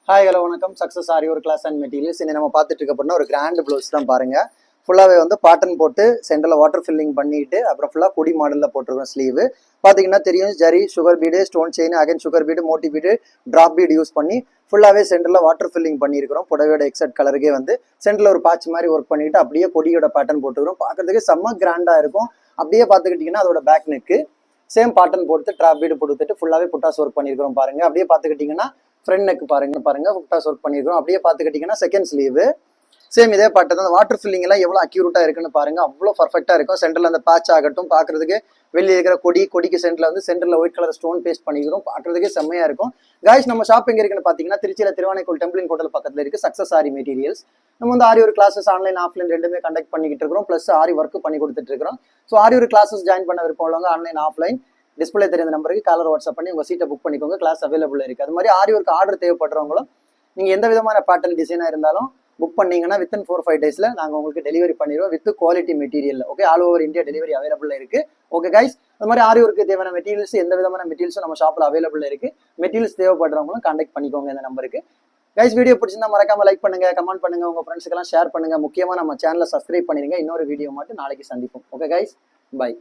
Hi hello வணக்கம். Success ஆரி ஒரு class and materials. இன்னைக்கு நம்ம பார்த்துட்டு இருக்க போறோம்னா ஒரு கிராண்ட் ப்ளவுஸ் தான் பாருங்க. ஃபுல்லாகவே வந்து பாட்டன் போட்டு சென்டரில் வாட்டர் ஃபில்லிங் பண்ணிட்டு அப்புறம் ஃபுல்லாக கொடி மாடலில் போட்டிருக்கோம். ஸ்லீவ் பார்த்தீங்கன்னா தெரியும், zari, sugar bead, stone chain, again sugar bead, moti bead, drop bead use பண்ணி ஃபுல்லாகவே சென்டரில் வாட்டர் ஃபில்லிங் பண்ணியிருக்கிறோம். புடவையோட எக்ஸாக்ட் கலருக்கே வந்து சென்டரில் ஒரு பாட்ச் மாதிரி ஒர்க் பண்ணிட்டு அப்படியே கொடியோட பேட்டர்ன் போட்டுக்கிறோம். பார்க்கறதுக்கு செம்ம கிராண்டாக இருக்கும். அப்படியே பார்த்துக்கிட்டிங்கன்னா அதோட பேக் நெக்கு சேம் பாட்டன் போட்டு ட்ராப் பீடு கொடுத்துட்டு ஃபுல்லாகவே புட்டாஸ் ஒர்க் பண்ணியிருக்கிறோம் பாருங்க. அப்படியே பார்த்துக்கிட்டிங்கன்னா ஃப்ரண்ட் நெக் பாருங்க புட்டாஸ் ஒர்க் பண்ணியிருக்கோம். அப்படியே பார்த்துக்கிட்டிங்கன்னா செகண்ட் ஸ்லீவ் சேம் இதே பாட்டு தான். வாட்டர் ஃபில்லிங் எல்லாம் எவ்வளோ அக்யூரேட்டா இருக்குன்னு பாருங்க. அவ்வளோ பர்ஃபெக்டா இருக்கும். சென்டர்ல அந்த பேட்ச் ஆகட்டும் பார்க்கறதுக்கு வெளியே இருக்கிற கொடிக்கு சென்டர்ல வந்து சென்டர்ல ஒயிட் கலர் ஸ்டோன் பேஸ்ட் பண்ணிக்கிறோம். பார்க்கறதுக்கே செம்மையா இருக்கும். காய்ஸ், நம்ம ஷாப் எங்க இருக்குன்னு பாத்தீங்கன்னா திருச்சியில திருவானைக்கோள் டெம்பிளின் ஹோட்டல் பக்கத்துல இருக்கு. சக்ஸஸ் ஆரி மெட்டீரியல்ஸ். நம்ம வந்து ஆரி ஒரு கிளாஸஸ் ஆன்லைன் ஆஃப்லைன் ரெண்டுமே கண்டக்ட் பண்ணிக்கிட்டு இருக்கிறோம். பிளஸ் ஆரி ஒர்க் பண்ணி கொடுத்துட்டு இருக்கிறோம். ஸோ ஆரி ஒரு கிளாஸஸ் ஜாயின் பண்ண விருப்பம் உள்ளவங்க ஆன்லைன் ஆஃப்லைன் டிஸ்பிளே தெரிந்த நம்பருக்கு காலர் வாட்ஸ்அப் பண்ணி உங்க சீட்டை புக் பண்ணிக்கோங்க. கிளாஸ் அவைலபிள் இருக்கு. அது மாதிரி ஆரி ஒர்க் ஆர்டர் தேவைப்படுறவங்களும் நீங்க எந்த விதமான பேட்டர்ன் டிசைனா இருந்தாலும் புக் பண்ணீங்கன்னா வித்தின் 4-5 டேஸ்ல நாங்க உங்களுக்கு டெலிவரி பண்ணிடுவோம் with quality material. Okay, all over India delivery available இருக்கு. ஓகே கைஸ், அது மாதிரி ஆரி ஒர்க்கு தேவையான மெட்டீரியல்ஸ் எந்த விதமான மெட்டீரியல்ஸும் நம்ம ஷாப்ல அவைலபிள் இருக்கு. மெட்டீரியல்ஸ் தேவைப்படுறவங்களும் கான்டாக்ட் பண்ணிக்கோங்க இந்த நம்பருக்கு. கைஸ், வீடியோ பிடிச்சிருந்தா மறக்காம லைக் பண்ணுங்க, கமெண்ட் பண்ணுங்க, உங்க ஃப்ரெண்ட்ஸ்க்கெல்லாம் ஷேர் பண்ணுங்க. முக்கியமா நம்ம சேனலை சப்ஸ்கிரைப் பண்ணிருங்க. இன்னொரு வீடியோ மட்டும் நாளைக்கு சந்திப்போம். Okay guys, by.